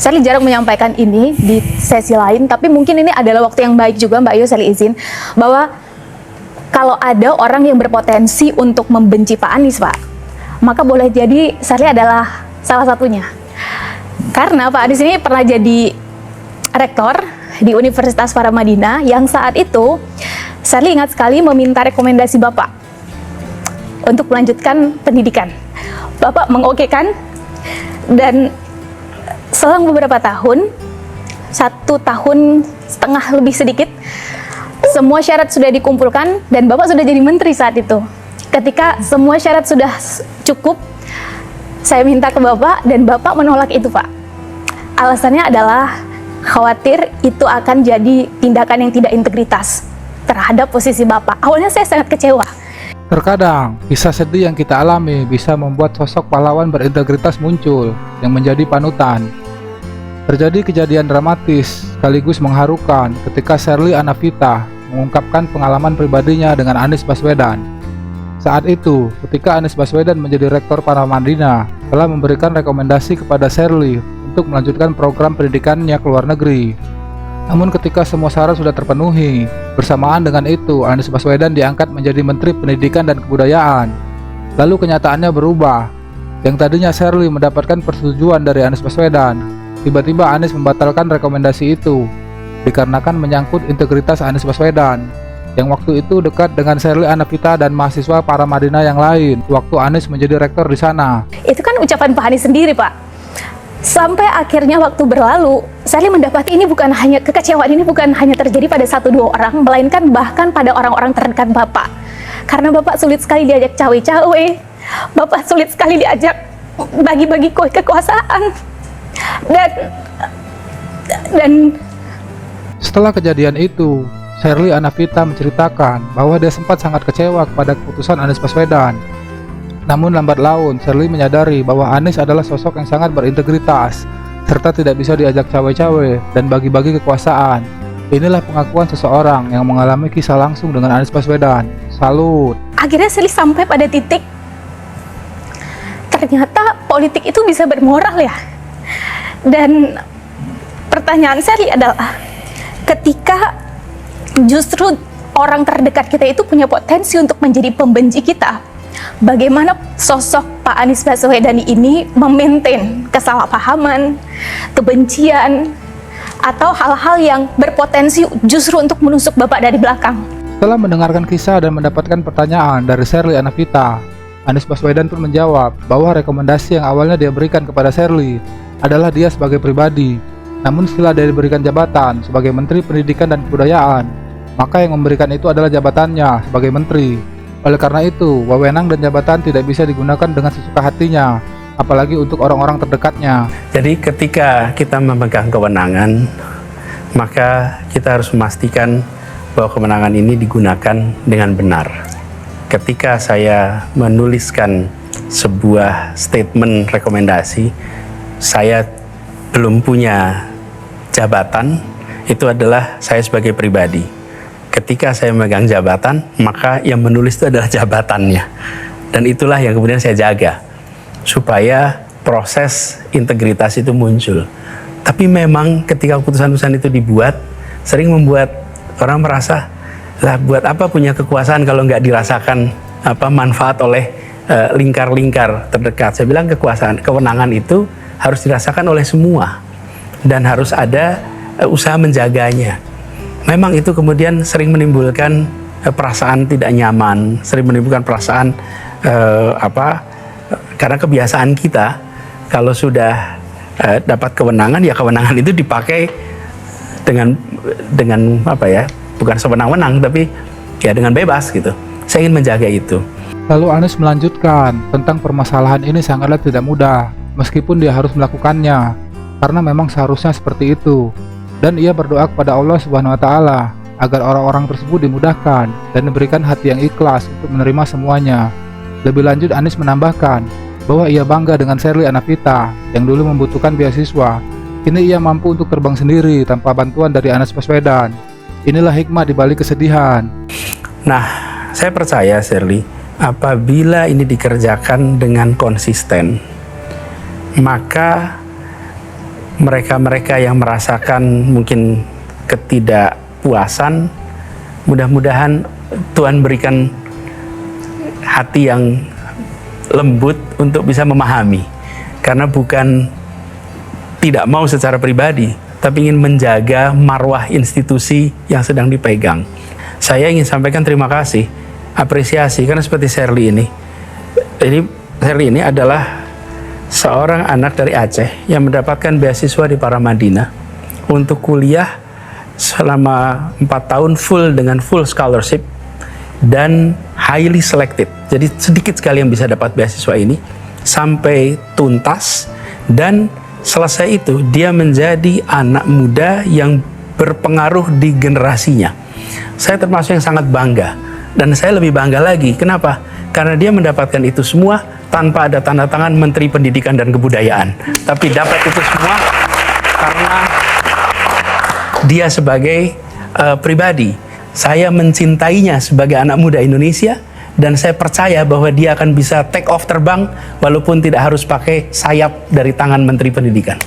Sally jarang menyampaikan ini di sesi lain, tapi mungkin ini adalah waktu yang baik juga Mbak Ayu, Sally izin bahwa kalau ada orang yang berpotensi untuk membenci Pak Anies, Pak, maka boleh jadi Sally adalah salah satunya. Karena Pak Anies ini pernah jadi rektor di Universitas Paramadina yang saat itu Sally ingat sekali meminta rekomendasi Bapak untuk melanjutkan pendidikan. Bapak mengokekan, dan selang beberapa tahun, 1,5 tahun lebih sedikit, semua syarat sudah dikumpulkan dan Bapak sudah jadi menteri saat itu. Ketika semua syarat sudah cukup, saya minta ke Bapak dan Bapak menolak itu, Pak. Alasannya adalah khawatir itu akan jadi tindakan yang tidak integritas terhadap posisi Bapak. Awalnya saya sangat kecewa. Terkadang, kisah sedih yang kita alami bisa membuat sosok pahlawan berintegritas muncul yang menjadi panutan. Terjadi kejadian dramatis sekaligus mengharukan ketika Sherly Anavita mengungkapkan pengalaman pribadinya dengan Anies Baswedan. Saat itu, ketika Anies Baswedan menjadi rektor Paramadina, telah memberikan rekomendasi kepada Sherly untuk melanjutkan program pendidikannya ke luar negeri. Namun ketika semua syarat sudah terpenuhi, bersamaan dengan itu Anies Baswedan diangkat menjadi Menteri Pendidikan dan Kebudayaan. Lalu kenyataannya berubah. Yang tadinya Sherly mendapatkan persetujuan dari Anies Baswedan, tiba-tiba Anies membatalkan rekomendasi itu dikarenakan menyangkut integritas Anies Baswedan yang waktu itu dekat dengan Sherly Anavita dan mahasiswa Paramadina yang lain waktu Anies menjadi rektor di sana. Itu kan ucapan Pak Anies sendiri, Pak. Sampai akhirnya waktu berlalu, Sherly mendapat ini bukan hanya kekecewaan, ini bukan hanya terjadi pada 1-2 orang, melainkan bahkan pada orang-orang terdekat Bapak. Karena Bapak sulit sekali diajak cawe-cawe, Bapak sulit sekali diajak bagi-bagi kekuasaan. Dan setelah kejadian itu, Sherly Anavita menceritakan bahwa dia sempat sangat kecewa kepada keputusan Anies Baswedan. Namun lambat laun, Sherly menyadari bahwa Anies adalah sosok yang sangat berintegritas, serta tidak bisa diajak cawe-cawe dan bagi-bagi kekuasaan. Inilah pengakuan seseorang yang mengalami kisah langsung dengan Anies Baswedan. Salut! Akhirnya Sherly sampai pada titik, ternyata politik itu bisa bermoral ya. Dan pertanyaan Sherly adalah, ketika justru orang terdekat kita itu punya potensi untuk menjadi pembenci kita, bagaimana sosok Pak Anies Baswedan ini memaintain kesalahpahaman, kebencian, atau hal-hal yang berpotensi justru untuk menusuk Bapak dari belakang. Setelah mendengarkan kisah dan mendapatkan pertanyaan dari Sherly Anavita, Anies Baswedan pun menjawab bahwa rekomendasi yang awalnya dia berikan kepada Sherly adalah dia sebagai pribadi. Namun setelah dia diberikan jabatan sebagai Menteri Pendidikan dan Kebudayaan, maka yang memberikan itu adalah jabatannya sebagai menteri. Oleh karena itu, wewenang dan jabatan tidak bisa digunakan dengan sesuka hatinya, apalagi untuk orang-orang terdekatnya. Jadi ketika kita memegang kewenangan, maka kita harus memastikan bahwa kewenangan ini digunakan dengan benar. Ketika saya menuliskan sebuah statement rekomendasi, saya belum punya jabatan, itu adalah saya sebagai pribadi. Ketika saya memegang jabatan, maka yang menulis itu adalah jabatannya. Dan itulah yang kemudian saya jaga, supaya proses integritas itu muncul. Tapi memang ketika keputusan-keputusan itu dibuat, sering membuat orang merasa, lah buat apa punya kekuasaan kalau nggak dirasakan manfaat oleh lingkar-lingkar terdekat. Saya bilang kewenangan itu harus dirasakan oleh semua. Dan harus ada usaha menjaganya. Memang itu kemudian sering menimbulkan perasaan tidak nyaman, sering menimbulkan perasaan karena kebiasaan kita kalau sudah dapat kewenangan, ya kewenangan itu dipakai dengan bukan sewenang-wenang, tapi ya dengan bebas gitu. Saya ingin menjaga itu. Lalu Anies melanjutkan tentang permasalahan ini sangatlah tidak mudah, meskipun dia harus melakukannya, karena memang seharusnya seperti itu. Dan ia berdoa kepada Allah Subhanahu wa Ta'ala agar orang-orang tersebut dimudahkan dan diberikan hati yang ikhlas untuk menerima semuanya. Lebih lanjut, Anies menambahkan bahwa ia bangga dengan Sherly Anavita yang dulu membutuhkan beasiswa. Kini ia mampu untuk terbang sendiri tanpa bantuan dari Anies Baswedan. Inilah hikmah di balik kesedihan. Nah, saya percaya Sherly, apabila ini dikerjakan dengan konsisten, maka mereka-mereka yang merasakan mungkin ketidakpuasan, mudah-mudahan Tuhan berikan hati yang lembut untuk bisa memahami. Karena bukan tidak mau secara pribadi, tapi ingin menjaga marwah institusi yang sedang dipegang. Saya ingin sampaikan terima kasih, apresiasi, karena seperti Shirley ini. Jadi Shirley ini adalah seorang anak dari Aceh yang mendapatkan beasiswa di Paramadina untuk kuliah selama 4 tahun full dengan full scholarship dan highly selected. Jadi sedikit sekali yang bisa dapat beasiswa ini sampai tuntas, dan selesai itu dia menjadi anak muda yang berpengaruh di generasinya. Saya termasuk yang sangat bangga, dan saya lebih bangga lagi. Kenapa? Karena dia mendapatkan itu semua tanpa ada tanda tangan Menteri Pendidikan dan Kebudayaan, tapi dapat itu semua karena dia sebagai pribadi. Saya mencintainya sebagai anak muda Indonesia, dan saya percaya bahwa dia akan bisa take off terbang walaupun tidak harus pakai sayap dari tangan Menteri Pendidikan.